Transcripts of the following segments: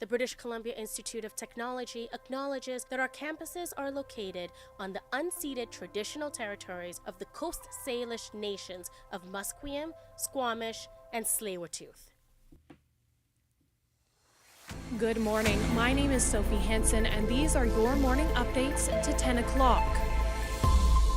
The British Columbia Institute of Technology acknowledges that our campuses are located on the unceded traditional territories of the Coast Salish nations of Musqueam, Squamish, and Tsleil-Waututh. Good morning. My name is Sophie Hansen, and these are your morning updates to 10 o'clock.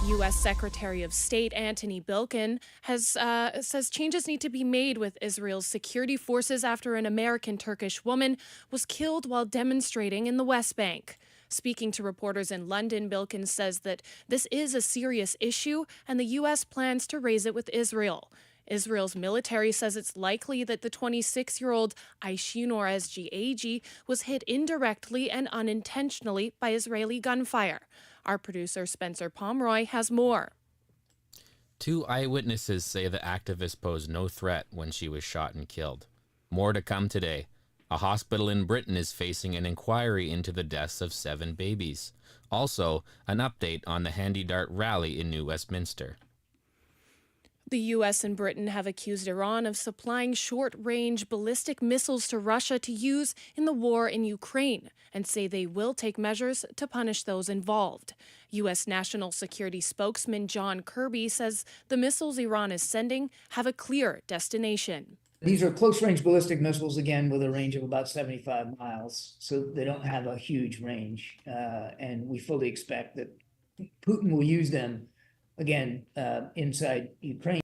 U.S. Secretary of State Antony Blinken says changes need to be made with Israel's security forces after an American-Turkish woman was killed while demonstrating in the West Bank. Speaking to reporters in London, Blinken says that this is a serious issue and the U.S. plans to raise it with Israel. Israel's military says it's likely that the 26-year-old Aishinor SGAG was hit indirectly and unintentionally by Israeli gunfire. Our producer Spencer Pomeroy has more. 2 eyewitnesses say the activist posed no threat when she was shot and killed. More to come today. A hospital in Britain is facing an inquiry into the deaths of 7 babies. Also, an update on the Handy Dart rally in New Westminster. The U.S. and Britain have accused Iran of supplying short-range ballistic missiles to Russia to use in the war in Ukraine and say they will take measures to punish those involved. U.S. National Security spokesman John Kirby says the missiles Iran is sending have a clear destination. These are close-range ballistic missiles, again, with a range of about 75 miles, so they don't have a huge range. And we fully expect that Putin will use them, again, inside Ukraine.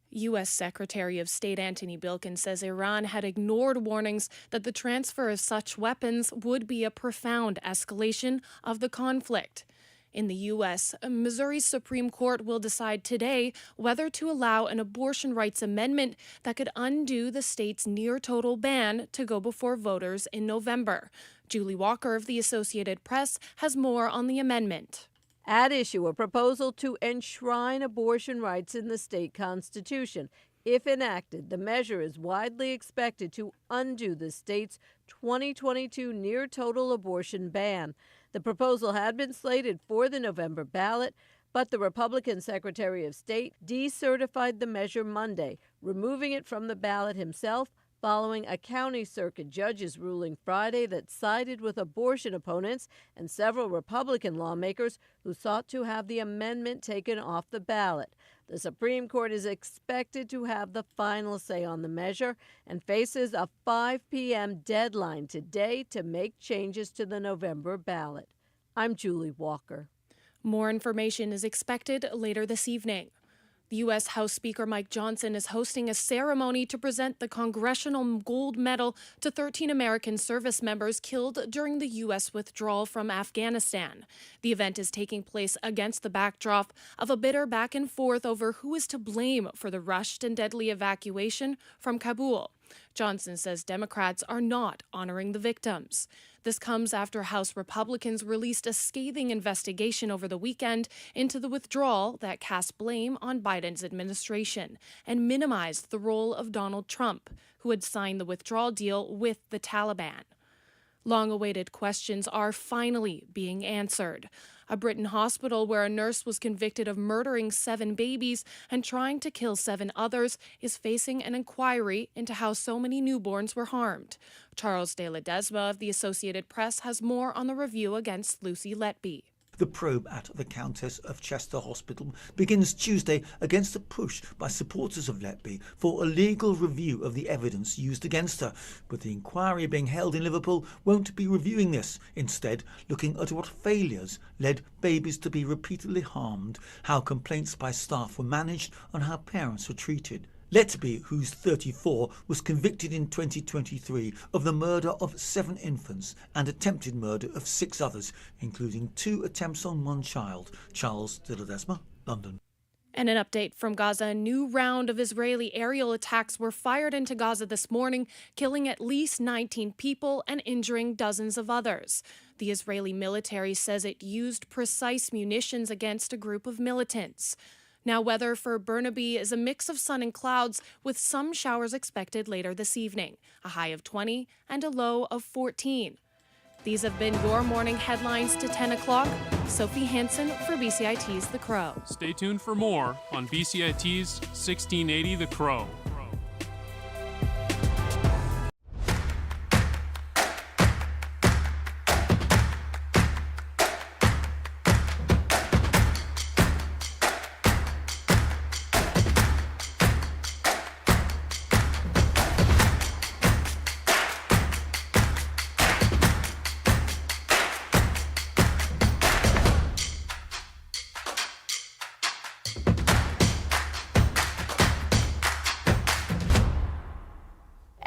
U.S. Secretary of State Antony Blinken says Iran had ignored warnings that the transfer of such weapons would be a profound escalation of the conflict. In the U.S., Missouri's Supreme Court will decide today whether to allow an abortion rights amendment that could undo the state's near-total ban to go before voters in November. Julie Walker of the Associated Press has more on the amendment. At issue, a proposal to enshrine abortion rights in the state constitution. If enacted, the measure is widely expected to undo the state's 2022 near-total abortion ban. The proposal had been slated for the November ballot, but the Republican Secretary of State decertified the measure Monday, removing it from the ballot himself following a county circuit judge's ruling Friday that sided with abortion opponents and several Republican lawmakers who sought to have the amendment taken off the ballot. The Supreme Court is expected to have the final say on the measure and faces a 5 p.m. deadline today to make changes to the November ballot. I'm Julie Walker. More information is expected later this evening. The U.S. House Speaker Mike Johnson is hosting a ceremony to present the Congressional Gold Medal to 13 American service members killed during the U.S. withdrawal from Afghanistan. The event is taking place against the backdrop of a bitter back and forth over who is to blame for the rushed and deadly evacuation from Kabul. Johnson says Democrats are not honoring the victims. This comes after House Republicans released a scathing investigation over the weekend into the withdrawal that cast blame on Biden's administration and minimized the role of Donald Trump, who had signed the withdrawal deal with the Taliban. Long-awaited questions are finally being answered. A Britain hospital where a nurse was convicted of murdering 7 babies and trying to kill 7 others is facing an inquiry into how so many newborns were harmed. Charles de Ledesma of the Associated Press has more on the review against Lucy Letby. The probe at the Countess of Chester Hospital begins Tuesday against a push by supporters of Letby for a legal review of the evidence used against her. But the inquiry being held in Liverpool won't be reviewing this, instead looking at what failures led babies to be repeatedly harmed, how complaints by staff were managed and how parents were treated. Letby, who's 34, was convicted in 2023 of the murder of 7 infants and attempted murder of 6 others, including 2 attempts on 1 child. Charles de Ledesma, London. And an update from Gaza. A new round of Israeli aerial attacks were fired into Gaza this morning, killing at least 19 people and injuring dozens of others. The Israeli military says it used precise munitions against a group of militants. Now, weather for Burnaby is a mix of sun and clouds, with some showers expected later this evening, a high of 20 and a low of 14. These have been your morning headlines to 10 o'clock. Sophie Hansen for BCIT's The Crow. Stay tuned for more on BCIT's 1680 The Crow.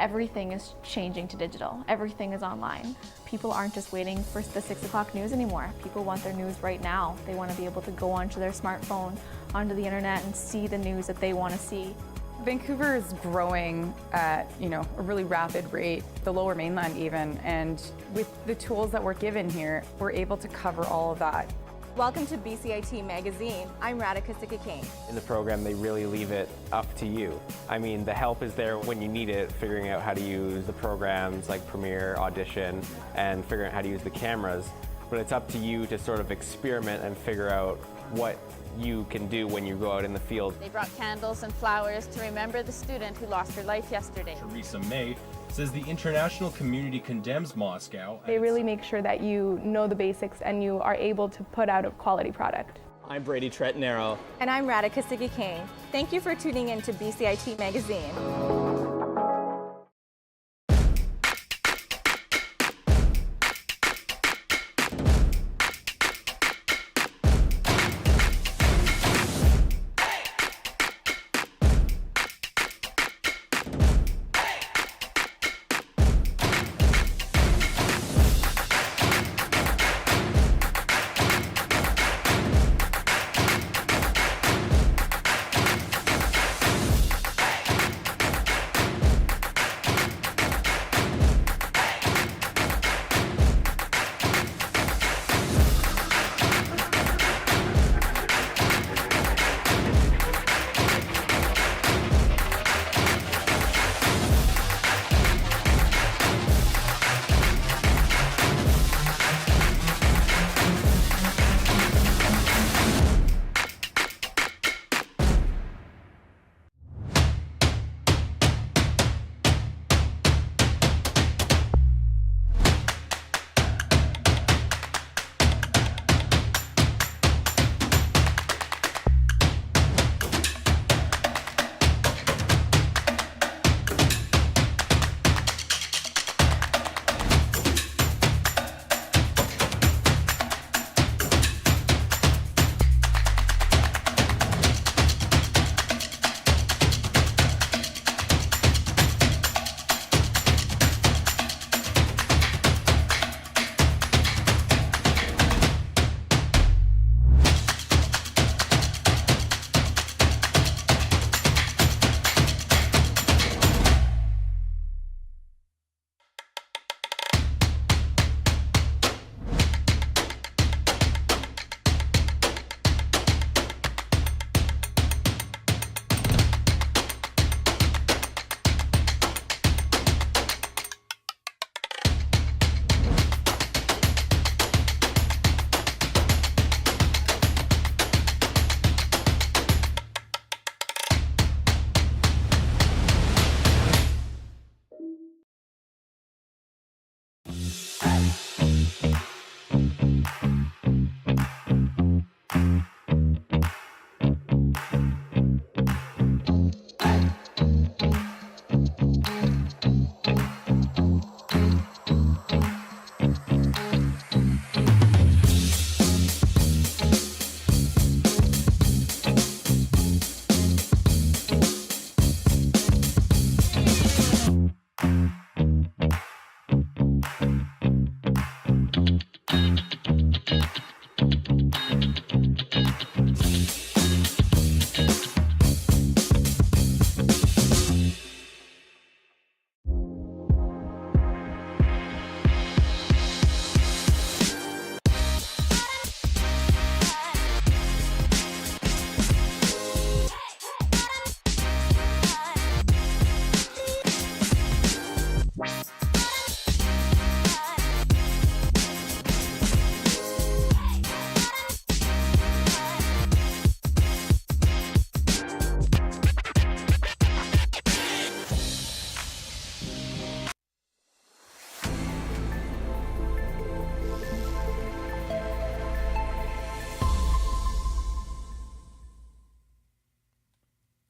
Everything is changing to digital. Everything is online. People aren't just waiting for the 6 o'clock news anymore. People want their news right now. They want to be able to go onto their smartphone, onto the internet, and see the news that they want to see. Vancouver is growing at, a really rapid rate, the Lower Mainland even, and with the tools that we're given here, we're able to cover all of that. Welcome to BCIT Magazine. I'm Radhika Sikakane. In the program, they really leave it up to you. I mean, the help is there when you need it, figuring out how to use the programs like Premiere, Audition, and figuring out how to use the cameras. But it's up to you to sort of experiment and figure out what you can do when you go out in the field. They brought candles and flowers to remember the student who lost her life yesterday. Theresa May says the international community condemns Moscow. They really make sure that you know the basics and you are able to put out a quality product. I'm Brady Tretanero. And I'm Radhika Sikakane. Thank you for tuning in to BCIT Magazine.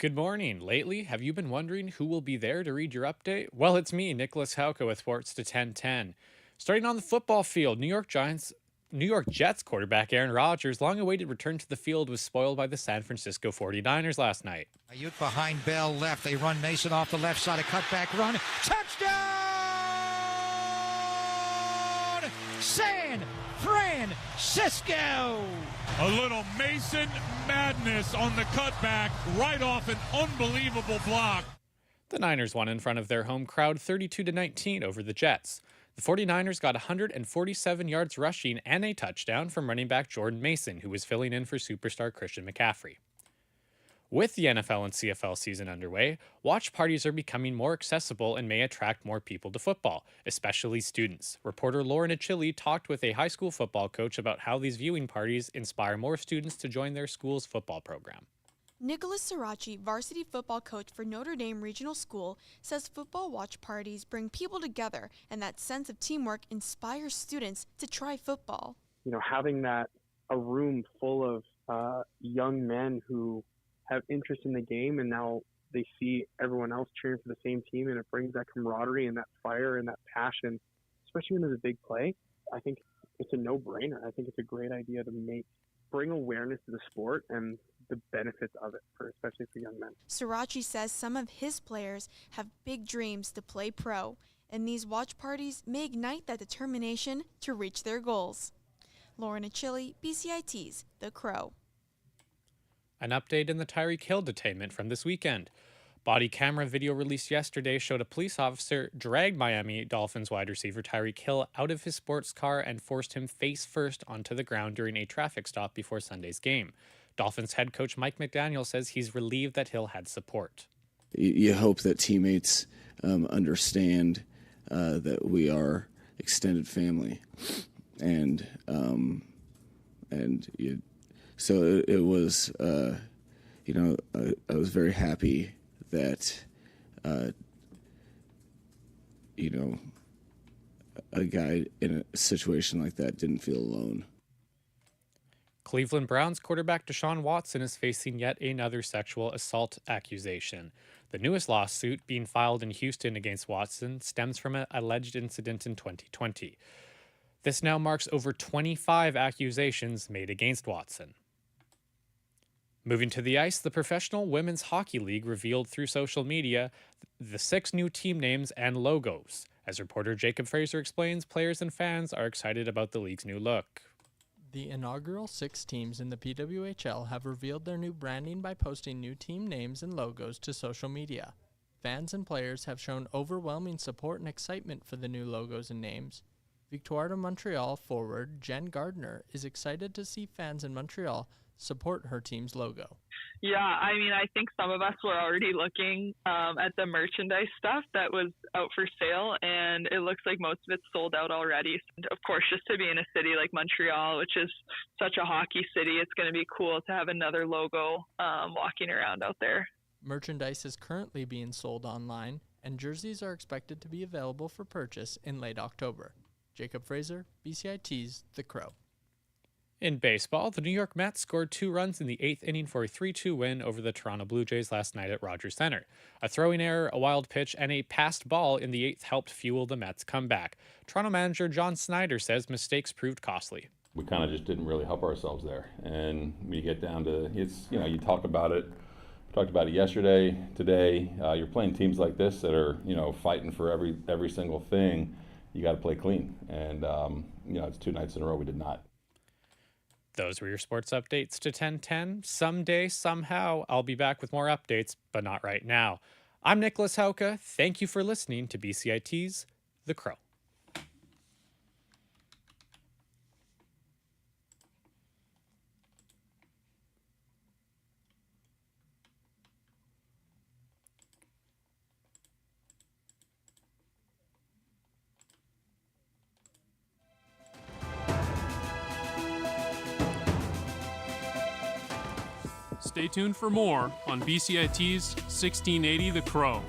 Good morning. Lately, have you been wondering who will be there to read your update? Well, it's me, Nicholas Hauka with Sports to 1010. Starting on the football field, New York Giants New York Jets quarterback Aaron Rodgers' long-awaited return to the field was spoiled by the San Francisco 49ers last night. Ayuk behind Bell left. They run Mason off the left side. A cutback run. Touchdown! San Francisco! A little Mason madness on the cutback right off an unbelievable block. The Niners won in front of their home crowd 32-19 over the Jets. The 49ers got 147 yards rushing and a touchdown from running back Jordan Mason, who was filling in for superstar Christian McCaffrey. With the NFL and CFL season underway, watch parties are becoming more accessible and may attract more people to football, especially students. Reporter Lauren Achille talked with a high school football coach about how these viewing parties inspire more students to join their school's football program. Nicholas Sirachi, varsity football coach for Notre Dame Regional School, says football watch parties bring people together and that sense of teamwork inspires students to try football. You know, having a room full of young men who have interest in the game and now they see everyone else cheering for the same team, and it brings that camaraderie and that fire and that passion, especially when there's a big play. I think it's a no-brainer. I think it's a great idea to bring awareness to the sport and the benefits of it, especially for young men. Sirachi says some of his players have big dreams to play pro, and these watch parties may ignite that determination to reach their goals. Lauren Achille, BCIT's The Crow. An update in the Tyreek Hill detainment from this weekend. Body camera video released yesterday showed a police officer drag Miami Dolphins wide receiver Tyreek Hill out of his sports car and forced him face first onto the ground during a traffic stop before Sunday's game. Dolphins head coach Mike McDaniel says he's relieved that Hill had support. You hope that teammates understand that we are extended family, so it was. I was very happy that a guy in a situation like that didn't feel alone. Cleveland Browns quarterback Deshaun Watson is facing yet another sexual assault accusation. The newest lawsuit being filed in Houston against Watson stems from an alleged incident in 2020. This now marks over 25 accusations made against Watson. Moving to the ice, the Professional Women's Hockey League revealed through social media the 6 new team names and logos. As reporter Jacob Fraser explains, players and fans are excited about the league's new look. The inaugural 6 teams in the PWHL have revealed their new branding by posting new team names and logos to social media. Fans and players have shown overwhelming support and excitement for the new logos and names. Victoire de Montreal forward Jen Gardner is excited to see fans in Montreal support her team's logo. Yeah, I mean, I think some of us were already looking at the merchandise stuff that was out for sale, and it looks like most of it's sold out already. And of course, just to be in a city like Montreal, which is such a hockey city, it's going to be cool to have another logo walking around out there. Merchandise is currently being sold online, and jerseys are expected to be available for purchase in late October. Jacob Fraser, BCIT's The Crow. In baseball, the New York Mets scored 2 runs in the 8th inning for a 3-2 win over the Toronto Blue Jays last night at Rogers Center. A throwing error, a wild pitch, and a passed ball in the 8th helped fuel the Mets' comeback. Toronto manager John Snyder says mistakes proved costly. We kind of just didn't really help ourselves there. And when you get down to, you talk about it. We talked about it yesterday, today. You're playing teams like this that are, fighting for every single thing. You got to play clean. And, it's 2 nights in a row we did not. Those were your sports updates to 1010. Someday, somehow, I'll be back with more updates, but not right now. I'm Nicholas Hauke. Thank you for listening to BCIT's The Crow. Stay tuned for more on BCIT's 1680 The Crow.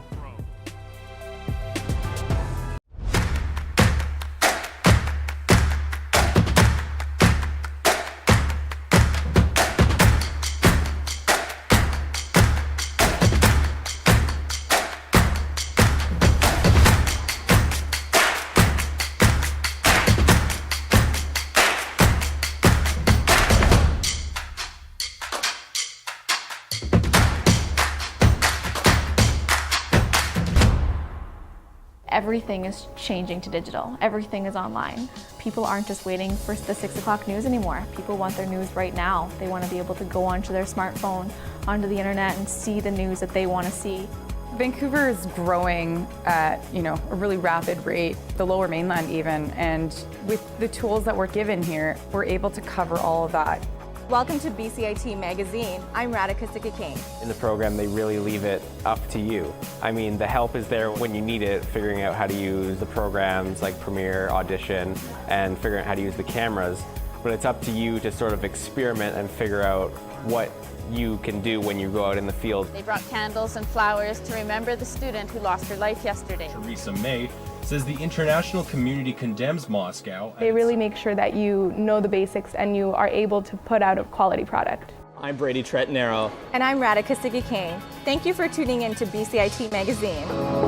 Everything is changing to digital. Everything is online. People aren't just waiting for the 6 o'clock news anymore. People want their news right now. They want to be able to go onto their smartphone, onto the internet, and see the news that they want to see. Vancouver is growing at, a really rapid rate, the Lower Mainland even, and with the tools that we're given here, we're able to cover all of that. Welcome to BCIT Magazine. I'm Radhika Sikakane. In the program, they really leave it up to you. I mean, the help is there when you need it, figuring out how to use the programs like Premiere, Audition, and figuring out how to use the cameras. But it's up to you to sort of experiment and figure out what you can do when you go out in the field. They brought candles and flowers to remember the student who lost her life yesterday. Theresa May says the international community condemns Moscow. They really make sure that you know the basics and you are able to put out a quality product. I'm Brady Tretanero. And I'm Radhika Sikakane. Thank you for tuning in to BCIT Magazine.